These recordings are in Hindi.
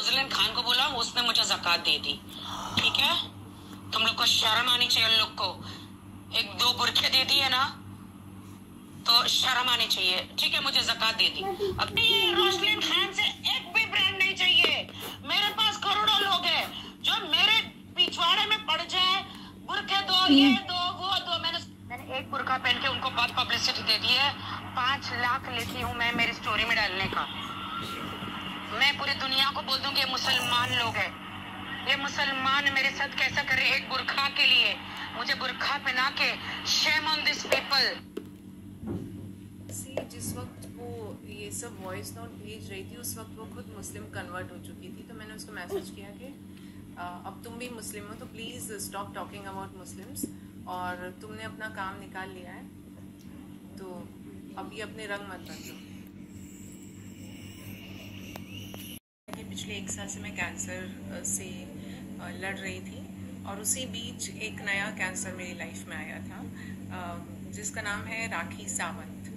रोजलिन खान को बोला, उसने मुझे ज़कात दे दी। ठीक है, तुम लोग को शर्म आनी चाहिए। उन लोग को एक दो बुरखे दे दिए ना तो शर्म आनी चाहिए। ठीक है, मुझे ज़कात दे दी। अब ये रोजलिन खान से एक भी ब्रांड नहीं चाहिए। मेरे पास करोड़ों लोग हैं जो मेरे पिछवाड़े में पड़ जाए, बुरखे दो, ये दो, वो दो। मैंने एक बुरखा पहन के उनको बहुत पब्लिसिटी दे दी है। 5 लाख लेती हूँ मैं मेरी स्टोरी में डालने का। मैं पूरी दुनिया को बोल दूं कि ये मुसलमान लोग हैं, ये मुसलमान मेरे साथ कैसा कर रहे हैं एक बुरखा के लिए। मुझे बुरखा पहना के शेम ऑन दिस पीपल। जिस वक्त वो ये सब वॉइस नोट भेज रही थी उस वक्त वो खुद मुस्लिम कन्वर्ट हो चुकी थी। तो मैंने उसको मैसेज किया कि अब तुम भी मुस्लिम हो तो please stop talking about Muslims, और तुमने अपना काम निकाल लिया है तो अभी अपने रंग मत बदलो। पिछले 1 साल से मैं कैंसर से लड़ रही थी और उसी बीच एक नया कैंसर मेरी लाइफ में आया था जिसका नाम है राखी सावंत।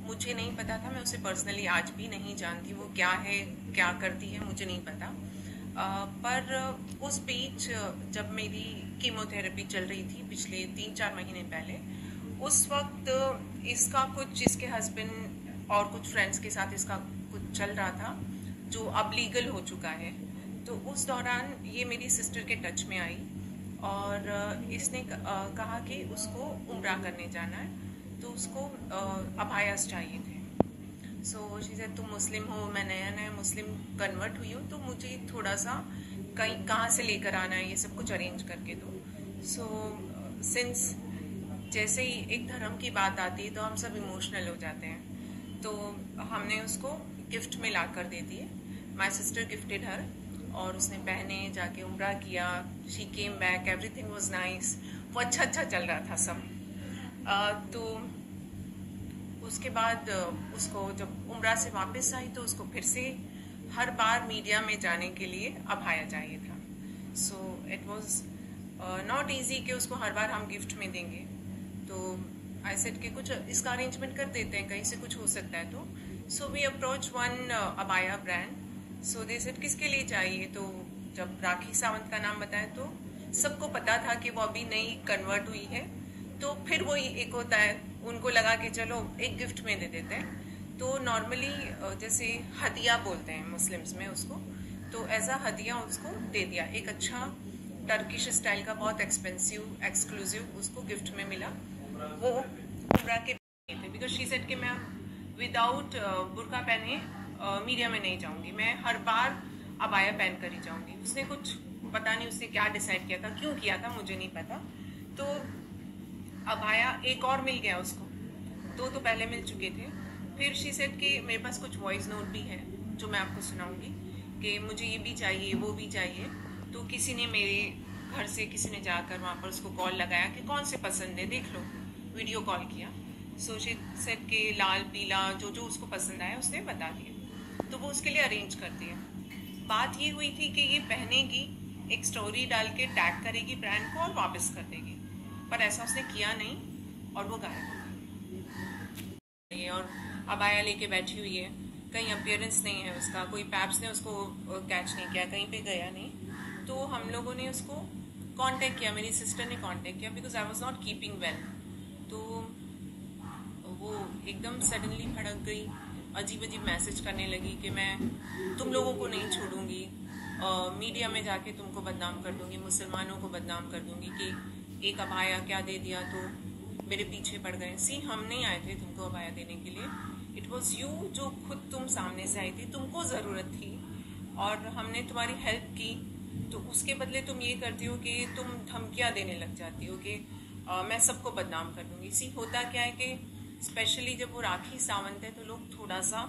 मुझे नहीं पता था, मैं उसे पर्सनली आज भी नहीं जानती, वो क्या है क्या करती है मुझे नहीं पता। पर उस बीच जब मेरी कीमोथेरेपी चल रही थी पिछले 3-4 महीने पहले, उस वक्त इसका कुछ, इसके हस्बैंड और कुछ फ्रेंड्स के साथ इसका कुछ चल रहा था जो अब लीगल हो चुका है। तो उस दौरान ये मेरी सिस्टर के टच में आई और इसने कहा कि उसको उम्रा करने जाना है, तो उसको अबायास चाहिए थे। सो शी सेड तुम मुस्लिम हो, मैं नया मुस्लिम कन्वर्ट हुई हूँ, तो मुझे थोड़ा सा कहाँ से लेकर आना है ये सब कुछ अरेंज करके दो। सो सिंस जैसे ही एक धर्म की बात आती है तो हम सब इमोशनल हो जाते हैं, तो हमने उसको गिफ्ट में ला कर दे दिए। माई सिस्टर गिफ्टेड हर, और उसने पहने, जाके उम्रा किया, she came back, everything was nice. वो अच्छा चल रहा था सब। तो उसके बाद उसको जब उम्रा से वापस आई तो उसको फिर से हर बार मीडिया में जाने के लिए अबाया चाहिए था। So it was not easy कि उसको हर बार हम गिफ्ट में देंगे। तो आई सेड कि कुछ इसका अरेंजमेंट कर देते हैं, कहीं से कुछ हो सकता है। तो so we approach one abaya brand. So they said किसके लिए चाहिए, तो जब राखी सावंत का नाम बताया तो सबको पता था कि वो अभी नई कन्वर्ट हुई है। तो फिर वो एक होता है, उनको लगा कि चलो एक गिफ्ट में दे देते हैं। तो नॉर्मली जैसे हदिया बोलते हैं मुस्लिम्स में उसको, तो ऐसा हदिया उसको दे दिया। एक अच्छा टर्किश स्टाइल का बहुत एक्सपेंसिव एक्सक्लूसिव उसको गिफ्ट में मिला। वो उम्रा के थे, बिकॉज शी सेड कि मैं विदाउट बुर्का पहने मीडिया में नहीं जाऊंगी, मैं हर बार अबाया पहन कर ही जाऊंगी। उसने कुछ पता नहीं उसने क्या डिसाइड किया था, क्यों किया था मुझे नहीं पता। तो अबाया एक और मिल गया उसको, दो तो पहले मिल चुके थे। फिर शी सेड कि मेरे पास कुछ वॉइस नोट भी है जो मैं आपको सुनाऊंगी कि मुझे ये भी चाहिए वो भी चाहिए। तो किसी ने मेरे घर से किसी ने जाकर वहाँ पर उसको कॉल लगाया कि कौन से पसंद है देख लो, वीडियो कॉल किया। सो शी सेड कि लाल पीला जो जो उसको पसंद आया उसने बता दिया, तो वो उसके लिए अरेंज कर दिया। बात ये हुई थी कि ये पहनेगी, एक स्टोरी डाल के टैग करेगी ब्रांड को और वापस कर देगी, पर ऐसा उसने किया नहीं और वो गायब हो गई। और अबाया लेके बैठी हुई है, कहीं अपीयरेंस नहीं है उसका, कोई पैप्स ने उसको कैच नहीं किया, कहीं पे गया नहीं। तो हम लोगों ने उसको कांटेक्ट किया, मेरी सिस्टर ने कांटेक्ट किया, because I was not keeping well. तो वो एकदम सडनली भड़क गई, अजीब अजीब मैसेज करने लगी कि मैं तुम लोगों को नहीं छोड़ूंगी, मीडिया में जाके तुमको बदनाम कर दूंगी, मुसलमानों को बदनाम कर दूंगी कि एक अबाया क्या दे दिया तो मेरे पीछे पड़ गए। सी हम नहीं आए थे तुमको अबाया देने के लिए, इट वॉज यू जो खुद तुम सामने से आई थी, तुमको ज़रूरत थी और हमने तुम्हारी हेल्प की, तो उसके बदले तुम ये करती हो कि तुम धमकियाँ देने लग जाती हो कि मैं सबको बदनाम कर दूंगी। सी होता क्या है कि स्पेशली जब वो राखी सावंत है तो लोग थोड़ा सा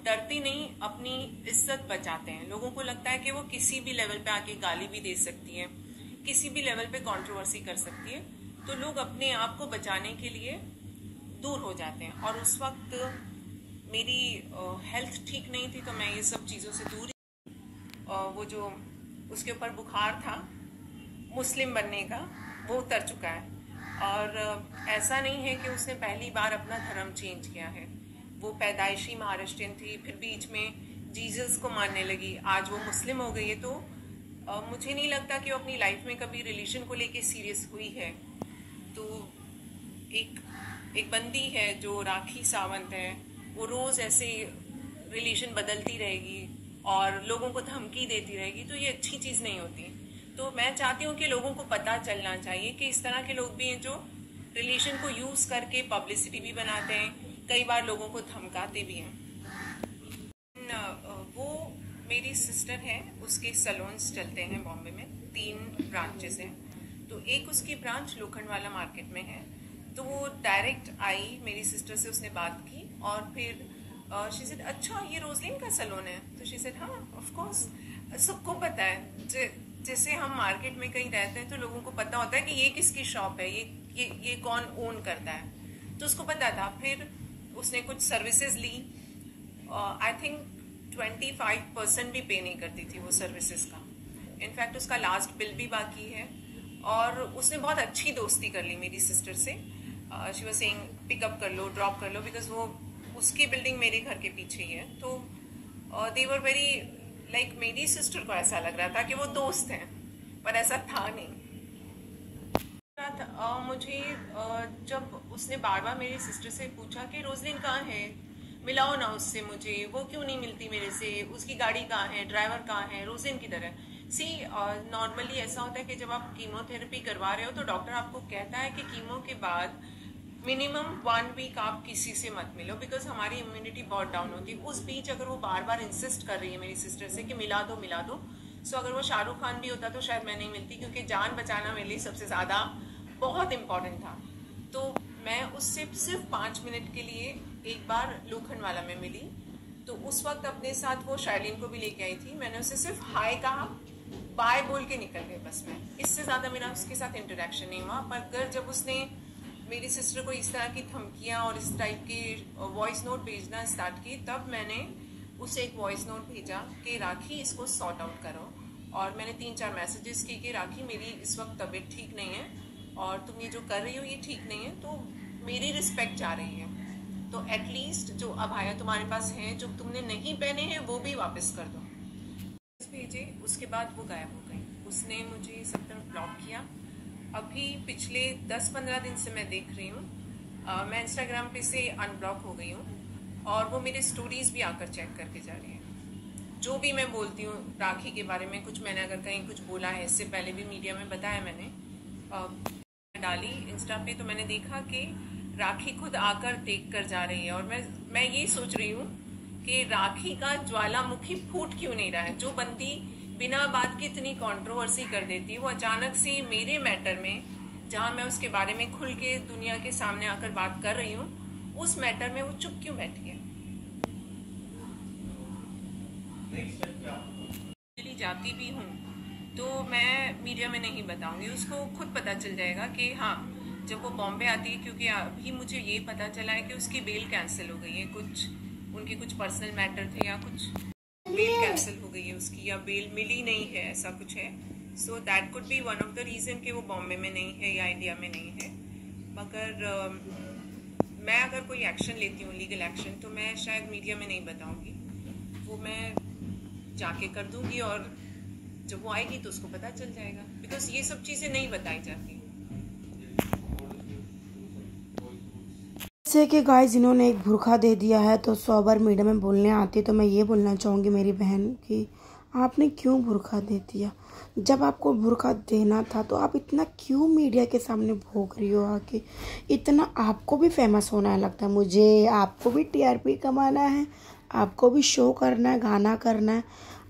डरते नहीं, अपनी इज्जत बचाते हैं। लोगों को लगता है कि वो किसी भी लेवल पे आके गाली भी दे सकती है, किसी भी लेवल पे कंट्रोवर्सी कर सकती है, तो लोग अपने आप को बचाने के लिए दूर हो जाते हैं। और उस वक्त मेरी हेल्थ ठीक नहीं थी, तो मैं ये सब चीज़ों से दूर वो जो उसके ऊपर बुखार था मुस्लिम बनने का वो उतर चुका है। और ऐसा नहीं है कि उसने पहली बार अपना धर्म चेंज किया है, वो पैदाइशी महाराष्ट्रियन थी, फिर बीच में जीसस को मानने लगी, आज वो मुस्लिम हो गई है। तो मुझे नहीं लगता कि वो अपनी लाइफ में कभी रिलीजन को लेके सीरियस हुई है। तो एक बंदी है जो राखी सावंत है, वो रोज़ ऐसे रिलीजन बदलती रहेगी और लोगों को धमकी देती रहेगी, तो ये अच्छी चीज़ नहीं होती। तो मैं चाहती हूँ कि लोगों को पता चलना चाहिए कि इस तरह के लोग भी हैं जो रिलीजन को यूज़ करके पब्लिसिटी भी बनाते हैं, कई बार लोगों को धमकाते भी हैं। वो मेरी सिस्टर है, उसके सैलून्स चलते हैं बॉम्बे में, 3 ब्रांचेस हैं। तो एक उसकी ब्रांच लोखंडवाला मार्केट में है। तो वो डायरेक्ट आई, मेरी सिस्टर से उसने बात की और फिर शी सेड अच्छा ये रोजलिन का सैलून है। तो शी सेड हाँ ऑफ कोर्स, सबको पता है। जैसे हम मार्केट में कहीं रहते हैं तो लोगों को पता होता है कि ये किसकी शॉप है, ये कौन ओन करता है, तो उसको पता था। फिर उसने कुछ सर्विसेज ली, आई थिंक 25% भी पे नहीं करती थी वो सर्विसेज का। इनफैक्ट उसका लास्ट बिल भी बाकी है। और उसने बहुत अच्छी दोस्ती कर ली मेरी सिस्टर से। शी वाज सेइंग पिकअप कर लो, ड्रॉप कर लो, बिकॉज वो उसकी बिल्डिंग मेरे घर के पीछे ही है। तो दे वर वेरी लाइक, मेरी सिस्टर को ऐसा लग रहा था कि वो दोस्त हैं, पर ऐसा था नहीं। मुझे जब उसने बार बार मेरी सिस्टर से पूछा कि रोजलिन कहाँ है, मिलाओ ना उससे मुझे, वो क्यों नहीं मिलती मेरे से, उसकी गाड़ी कहाँ है, ड्राइवर कहाँ है, रोजलिन की तरह। नॉर्मली ऐसा होता है कि जब आप कीमोथेरेपी करवा रहे हो तो डॉक्टर आपको कहता है कि कीमो के बाद मिनिमम 1 वीक आप किसी से मत मिलो, बिकॉज हमारी इम्यूनिटी बहुत डाउन होती है। उस बीच अगर वो बार बार इंसिस्ट कर रही है मेरी सिस्टर से कि मिला दो, सो अगर वो शाहरुख खान भी होता तो शायद मैं नहीं मिलती, क्योंकि जान बचाना मेरे लिए सबसे ज़्यादा बहुत इम्पॉर्टेंट था। तो मैं उससे सिर्फ 5 मिनट के लिए एक बार लोखंडवाला में मिली। तो उस वक्त अपने साथ वो शाइलिन को भी लेके आई थी। मैंने उससे सिर्फ हाय कहा, बाय बोल के निकल गए बस में। इससे ज़्यादा मेरा उसके साथ इंटरेक्शन नहीं हुआ। पर अगर जब उसने मेरी सिस्टर को इस तरह की धमकियाँ और इस टाइप के वॉइस नोट भेजना स्टार्ट की, तब मैंने उसे एक वॉइस नोट भेजा कि राखी इसको सॉर्ट आउट करो। और मैंने 3-4 मैसेजेस किए कि राखी मेरी इस वक्त तबीयत ठीक नहीं है और तुम ये जो कर रही हो ये ठीक नहीं है, तो मेरी रिस्पेक्ट जा रही है। तो एटलीस्ट जो अभाया तुम्हारे पास हैं, जो तुमने नहीं पहने हैं, वो भी वापस कर दो। भेजे, उसके बाद वो गायब हो गई। उसने मुझे सब तरफ ब्लॉक किया। अभी पिछले 10-15 दिन से मैं देख रही हूँ, मैं इंस्टाग्राम पे से अनब्लॉक हो गई हूँ और वो मेरे स्टोरीज भी आकर चेक करके जा रही है। जो भी मैं बोलती हूँ राखी के बारे में, कुछ मैंने अगर कहीं कुछ बोला है, इससे पहले भी मीडिया में बताया मैंने, डाली इंस्टा पे, तो मैंने देखा कि राखी खुद आकर देख कर जा रही है। और मैं ये सोच रही हूँ कि राखी का ज्वालामुखी फूट क्यों नहीं रहा है। जो बंदी बिना बात की इतनी कंट्रोवर्सी कर देती है, वो अचानक से मेरे मैटर में, जहाँ मैं उसके बारे में खुल के दुनिया के सामने आकर बात कर रही हूँ, उस मैटर में वो चुप क्यों बैठी है। जाती भी हूँ तो मैं मीडिया में नहीं बताऊंगी, उसको खुद पता चल जाएगा कि हाँ जब वो बॉम्बे आती है। क्योंकि अभी मुझे ये पता चला है कि उसकी बेल कैंसिल हो गई है, उनके कुछ पर्सनल मैटर थे या कुछ, बेल कैंसिल हो गई है उसकी, या बेल मिली नहीं है, ऐसा कुछ है। So that could be one of the reason कि वो बॉम्बे में नहीं है या इंडिया में नहीं है। मगर मैं अगर कोई एक्शन लेती हूँ, लीगल एक्शन, तो मैं शायद मीडिया में नहीं बताऊंगी, वो मैं जाके कर दूंगी और जब वो आएगी तो उसको पता चल जाएगा, बिकॉज ये सब चीज़ें नहीं बताई जाती। जैसे कि गाइस इन्होंने एक बुर्खा दे दिया है तो 100 बार मीडिया में बोलने आती है, तो मैं ये बोलना चाहूँगी मेरी बहन कि आपने क्यों बुर्खा दे दिया। जब आपको बुर्खा देना था तो आप इतना क्यों मीडिया के सामने भोग रही हो आके। इतना आपको भी फेमस होना है लगता है मुझे, आपको भी टीआरपी कमाना है, आपको भी शो करना है, गाना करना है।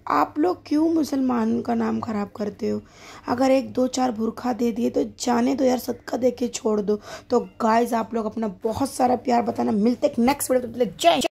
आप लोग क्यों मुसलमान का नाम खराब करते हो। अगर 1-2-4 बुर्खा दे दिए तो जाने दो यार, सदका दे के छोड़ दो। तो गाइज आप लोग अपना बहुत सारा प्यार बताना। मिलते एक नेक्स्ट वीडियो, जय।